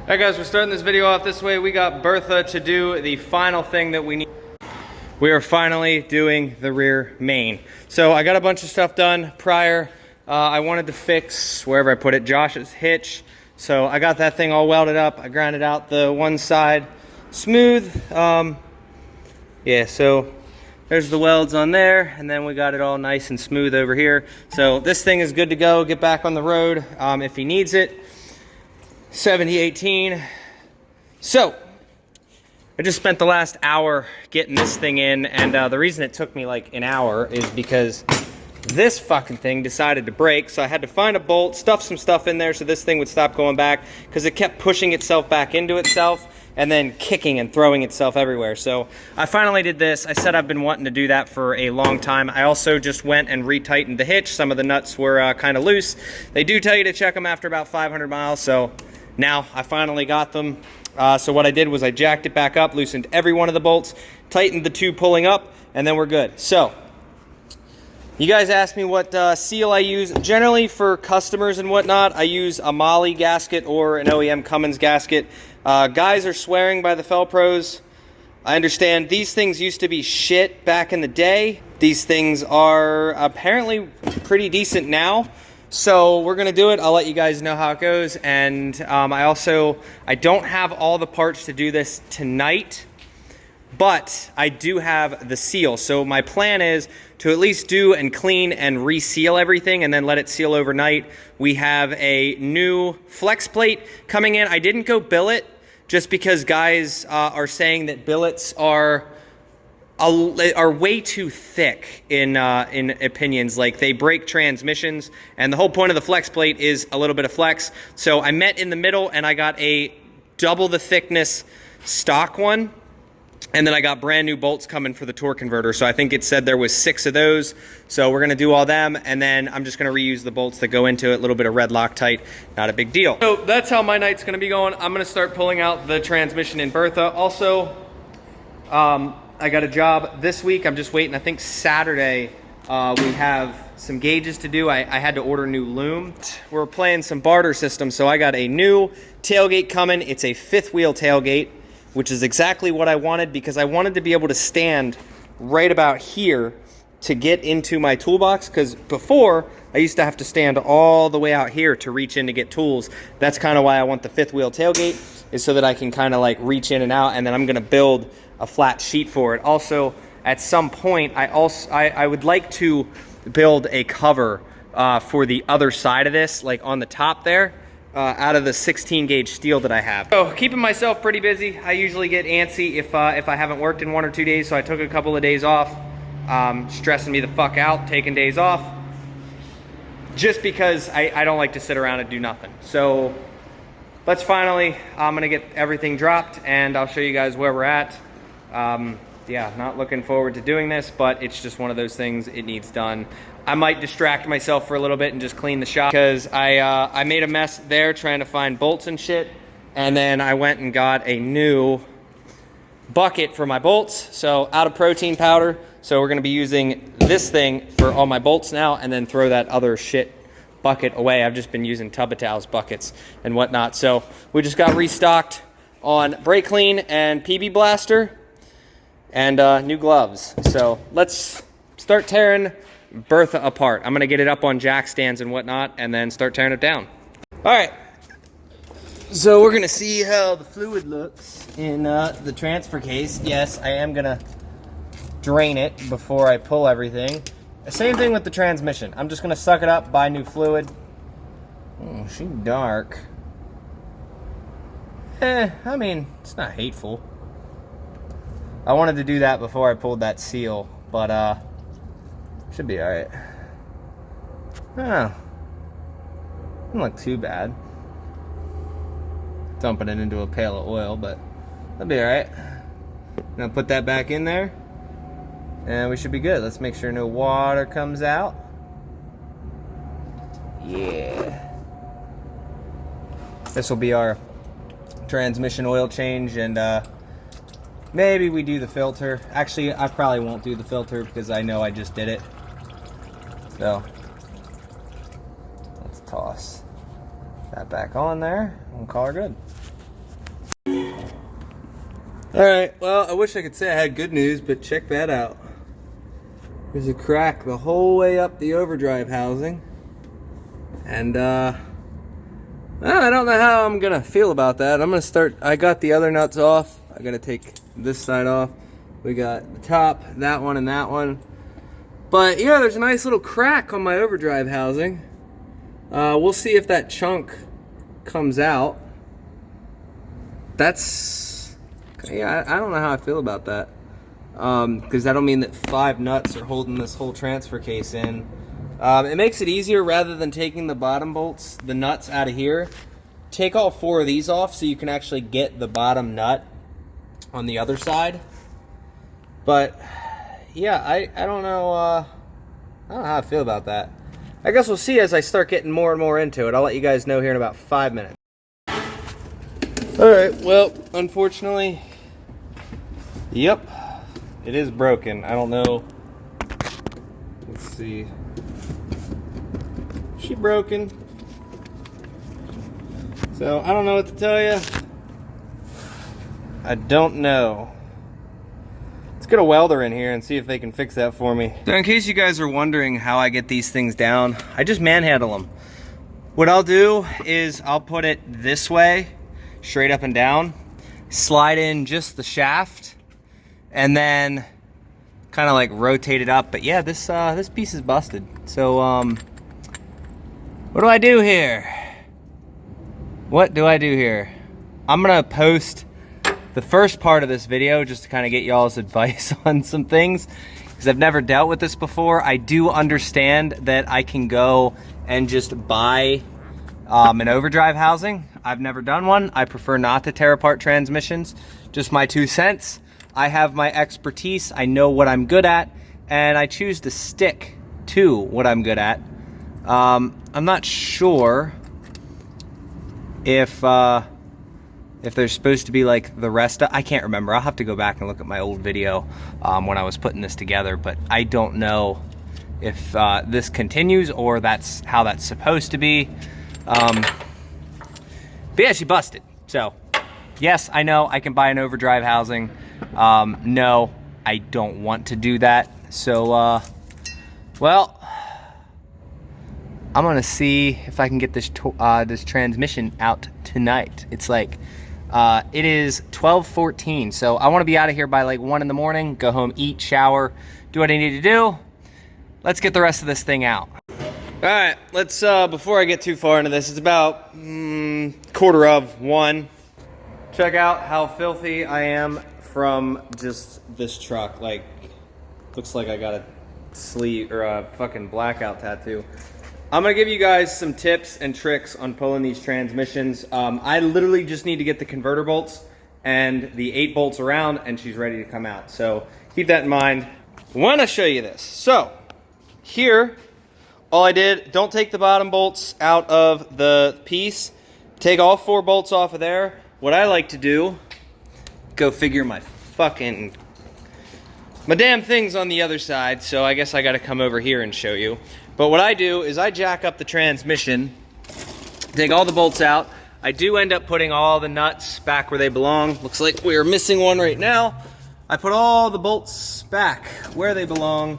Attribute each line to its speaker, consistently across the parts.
Speaker 1: Alright guys, we're starting this video off this way. We got Bertha to do the final thing that we need. We are finally doing the rear main. So I got a bunch of stuff done prior. I wanted to fix, wherever I put it, Josh's hitch. So I got that thing all welded up. I grinded out the one side smooth. Yeah, so there's the welds on there, and then we got it all nice and smooth over here. So this thing is good to go, get back on the road if he needs it. 7018. So I just spent the last hour getting this thing in, and the reason it took me like an hour is because this fucking thing decided to break. So I had to find a bolt, stuff some stuff in there so this thing would stop going back, because it kept pushing itself back into itself and then kicking and throwing itself everywhere. So I finally did this. I said I've been wanting to do that for a long time. I also just went and retightened the hitch. Some of the nuts were kind of loose. They do tell you to check them after about 500 miles, so now I finally got them. So what I did was I jacked it back up, loosened every one of the bolts, tightened the two pulling up, and then we're good. So you guys asked me what seal I use. Generally for customers and whatnot, I use a Molly gasket or an OEM Cummins gasket. Guys are swearing by the Felpros. I understand these things used to be shit back in the day. These things are apparently pretty decent now. So we're gonna do it. I'll let you guys know how it goes. And I don't have all the parts to do this tonight, but I do have the seal. So my plan is to at least do and clean and reseal everything and then let it seal overnight. We have a new flex plate coming in. I didn't go billet just because guys are saying that billets are way too thick in opinions. Like, they break transmissions, and the whole point of the flex plate is a little bit of flex. So I met in the middle and I got a double the thickness stock one, and then I got brand new bolts coming for the torque converter. So I think it said there was 6 of those. So we're gonna do all them, and then I'm just gonna reuse the bolts that go into it. A little bit of red Loctite, not a big deal. So that's how my night's gonna be going. I'm gonna start pulling out the transmission in Bertha. Also, I got a job this week. I'm just waiting. I think Saturday we have some gauges to do. I had to order new loom. We're playing some barter system, so I got a new tailgate coming. It's a 5th wheel tailgate, which is exactly what I wanted, because I wanted to be able to stand right about here to get into my toolbox, because before I used to have to stand all the way out here to reach in to get tools. That's kind of why I want the 5th wheel tailgate, is so that I can kind of like reach in and out, and then I'm gonna build a flat sheet for it. Also, at some point, I would like to build a cover for the other side of this, like on the top there, out of the 16 gauge steel that I have. So keeping myself pretty busy. I usually get antsy if I haven't worked in 1 or 2 days, so I took a couple of days off, stressing me the fuck out, taking days off, just because I don't like to sit around and do nothing. So let's finally, I'm gonna get everything dropped and I'll show you guys where we're at. Yeah, not looking forward to doing this, but it's just one of those things, it needs done. I might distract myself for a little bit and just clean the shop, because I made a mess there trying to find bolts and shit, and then I went and got a new bucket for my bolts, so out of protein powder. So we're gonna be using this thing for all my bolts now, and then throw that other shit bucket away. I've just been using Tub-A-Towels buckets and whatnot. So we just got restocked on brake clean and PB blaster and new gloves. So let's start tearing Bertha apart. I'm gonna get it up on jack stands and whatnot, and then start tearing it down. All right, so we're gonna see how the fluid looks in the transfer case. Yes, I am gonna drain it before I pull everything. Same thing with the transmission. I'm just gonna suck it up, buy new fluid. Oh, she's dark. I mean, it's not hateful. I wanted to do that before I pulled that seal, but should be all right. Oh, doesn't look too bad. Dumping it into a pail of oil, but that'll be all right. Now put that back in there, and we should be good. Let's make sure no water comes out. Yeah. This will be our transmission oil change, and maybe we do the filter. Actually, I probably won't do the filter because I know I just did it. So let's toss that back on there and call her good.
Speaker 2: Alright, well, I wish I could say I had good news, but check that out. There's a crack the whole way up the overdrive housing. And, I don't know how I'm gonna feel about that. I'm gonna start, I got the other nuts off. I gotta take this side off. We got the top, that one, and that one. But yeah, there's a nice little crack on my overdrive housing. We'll see if that chunk comes out. That's, yeah, I don't know how I feel about that. Because that'll mean that 5 nuts are holding this whole transfer case in. It makes it easier rather than taking the bottom bolts, the nuts out of here. Take all 4 of these off so you can actually get the bottom nut on the other side. But yeah, I don't know. I don't know how I feel about that. I guess we'll see as I start getting more and more into it. I'll let you guys know here in about 5 minutes. All right. Well, unfortunately, yep, it is broken. I don't know. Let's see. She broken. So I don't know what to tell you. I don't know. Let's get a welder in here and see if they can fix that for me. So in case you guys are wondering how I get these things down, I just manhandle them. What I'll do is I'll put it this way, straight up and down, slide in just the shaft, and then kind of like rotate it up. But yeah, this piece is busted. So what do I do here? What do I do here? I'm gonna post the first part of this video just to kind of get y'all's advice on some things, because I've never dealt with this before. I do understand that I can go and just buy an overdrive housing. I've never done one. I prefer not to tear apart transmissions. Just my 2 cents. I have my expertise. I know what I'm good at, and I choose to stick to what I'm good at. I'm not sure if there's supposed to be like the rest of, I can't remember. I'll have to go back and look at my old video when I was putting this together, but I don't know if this continues or that's how that's supposed to be. But yeah, she busted. So yes, I know I can buy an overdrive housing. No, I don't want to do that. So, well, I'm gonna see if I can get this this transmission out tonight. It's like, it is 12:14, so I want to be out of here by like 1 in the morning, go home, eat, shower, do what I need to do. Let's get the rest of this thing out. All right, let's, before I get too far into this, it's about 1:15. Check out how filthy I am from just this truck. Like, looks like I got a sleeve or a fucking blackout tattoo. I'm gonna give you guys some tips and tricks on pulling these transmissions. I literally just need to get the converter bolts and the 8 bolts around and she's ready to come out. So keep that in mind when I show you this. So here, all I did, don't take the bottom bolts out of the piece. Take all 4 bolts off of there. What I like to do, go figure, my damn thing's on the other side, so I guess I gotta come over here and show you. But what I do is I jack up the transmission, take all the bolts out. I do end up putting all the nuts back where they belong. Looks like we are missing one right now. I put all the bolts back where they belong.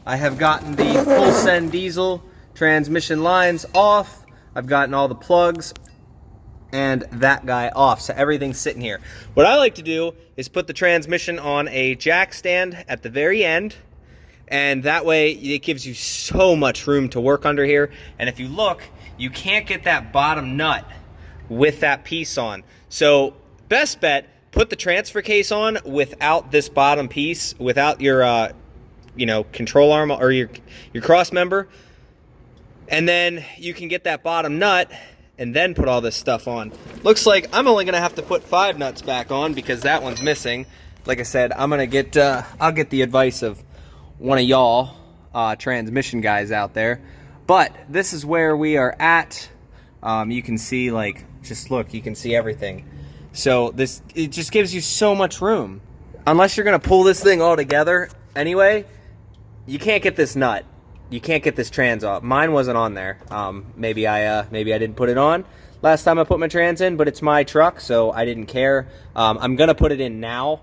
Speaker 2: I have gotten the full send diesel transmission lines off. I've gotten all the plugs and that guy off, so everything's sitting here. What I like to do is put the transmission on a jack stand at the very end, and that way it gives you so much room to work under here. And if you look, you can't get that bottom nut with that piece on. So best bet, put the transfer case on without this bottom piece, without your control arm or your cross member, and then you can get that bottom nut and then put all this stuff on. Looks like I'm only gonna have to put 5 nuts back on because that one's missing. Like I said, I'm gonna get I'll get the advice of one of y'all transmission guys out there. But this is where we are at. You can see, like, just look, you can see everything. So it just gives you so much room. Unless you're gonna pull this thing all together anyway, you can't get this nut. You can't get this trans off. Mine wasn't on there. Maybe I didn't put it on.
Speaker 1: last time I put my trans in, but it's my truck, so I didn't care. I'm gonna put it in now,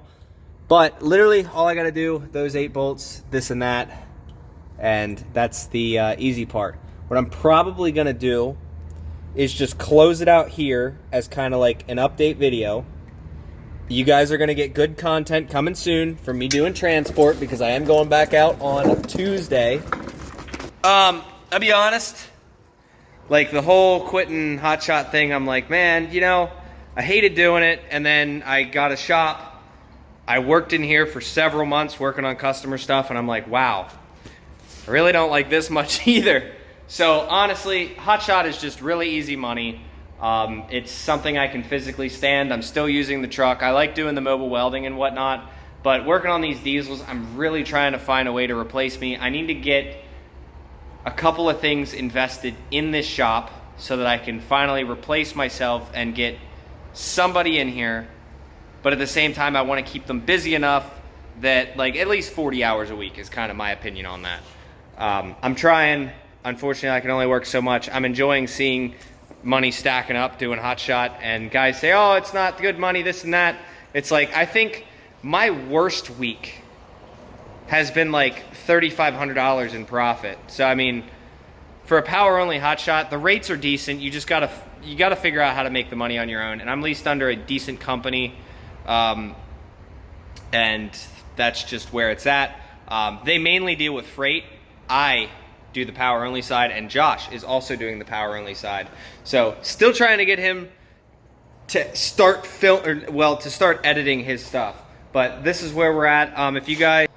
Speaker 1: but literally all I gotta do, those 8 bolts, this and that, and that's the easy part. What I'm probably gonna do is just close it out here as kind of like an update video. You guys are gonna get good content coming soon from me doing transport, because I am going back out on Tuesday. I'll be honest, like the whole quitting hotshot thing, I'm like, man, you know, I hated doing it, and then I got a shop. I worked in here for several months working on customer stuff, and I'm like, wow, I really don't like this much either. So honestly, hotshot is just really easy money. It's something I can physically stand. I'm still using the truck. I like doing the mobile welding and whatnot, but working on these diesels, I'm really trying to find a way to replace me. I need to get a couple of things invested in this shop so that I can finally replace myself and get somebody in here. But at the same time, I want to keep them busy enough that, like, at least 40 hours a week is kind of my opinion on that. I'm trying. Unfortunately, I can only work so much. I'm enjoying seeing money stacking up doing hotshot, and guys say, oh, it's not good money, this and that. It's like, I think my worst week has been like $3,500 in profit. So I mean, for a power only hotshot, the rates are decent. You just gotta figure out how to make the money on your own. And I'm leased under a decent company, and that's just where it's at. They mainly deal with freight. I do the power only side, and Josh is also doing the power only side. So still trying to get him to start to start editing his stuff. But this is where we're at. If you guys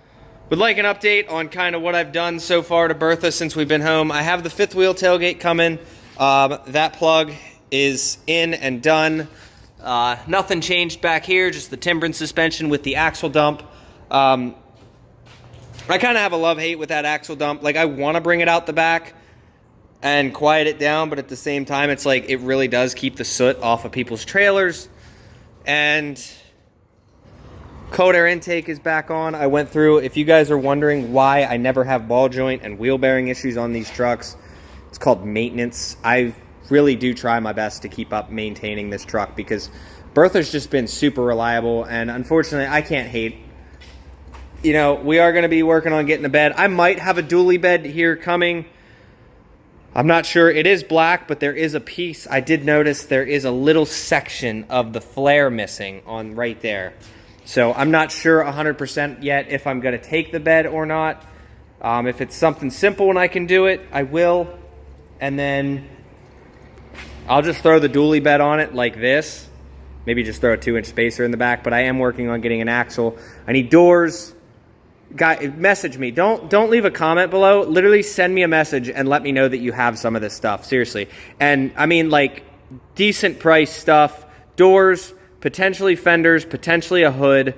Speaker 1: would like an update on kind of what I've done so far to Bertha since we've been home, I have the 5th wheel tailgate coming. That plug is in and done. Nothing changed back here, just the Timbren suspension with the axle dump. I kind of have a love-hate with that axle dump. Like, I want to bring it out the back and quiet it down, but at the same time, it's like it really does keep the soot off of people's trailers. And cold air intake is back on. I went through, if you guys are wondering why I never have ball joint and wheel bearing issues on these trucks, it's called maintenance. I really do try my best to keep up maintaining this truck, because Bertha's just been super reliable, and unfortunately, I can't hate. You know, we are going to be working on getting a bed. I might have a dually bed here coming. I'm not sure. It is black, but there is a piece. I did notice there is a little section of the flare missing on right there. So I'm not sure 100% yet if I'm going to take the bed or not. If it's something simple and I can do it, I will. And then I'll just throw the dually bed on it like this. Maybe just throw a 2-inch spacer in the back. But I am working on getting an axle. I need doors. Guy, message me. Don't leave a comment below. Literally send me a message and let me know that you have some of this stuff. Seriously. And I mean, like, decent price stuff. Doors, potentially fenders, potentially a hood,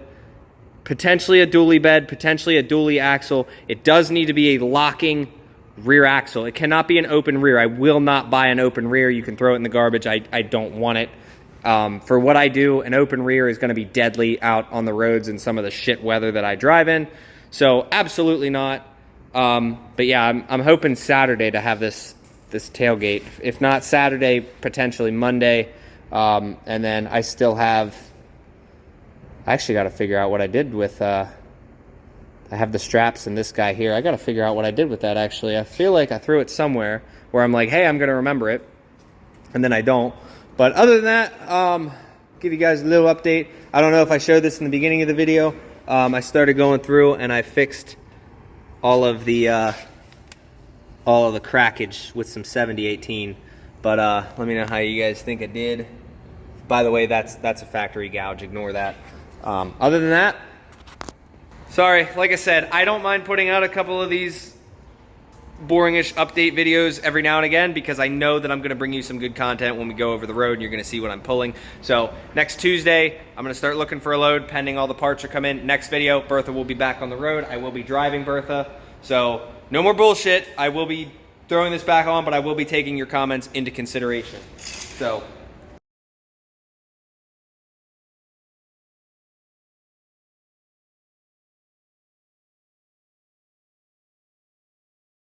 Speaker 1: potentially a dually bed, potentially a dually axle. It does need to be a locking rear axle. It cannot be an open rear. I will not buy an open rear. You can throw it in the garbage. I don't want it. For what I do, an open rear is going to be deadly out on the roads in some of the shit weather that I drive in. So absolutely not. But yeah, I'm hoping Saturday to have this tailgate. If not Saturday, potentially Monday. And then I still have, I actually got to figure out what I did with, I have the straps and this guy here. I got to figure out what I did with that, actually. I feel like I threw it somewhere where I'm like, hey, I'm going to remember it. And then I don't. But other than that, give you guys a little update. I don't know if I showed this in the beginning of the video. I started going through and I fixed all of the crackage with some 7018. But let me know how you guys think I did. By the way, that's a factory gouge. Ignore that. Other than that, sorry. Like I said, I don't mind putting out a couple of these boringish update videos every now and again, because I know that I'm going to bring you some good content when we go over the road and you're going to see what I'm pulling. So next Tuesday, I'm going to start looking for a load pending all the parts are come in. Next video, Bertha will be back on the road. I will be driving Bertha. So no more bullshit. I will be throwing this back on, but I will be taking your comments into consideration. So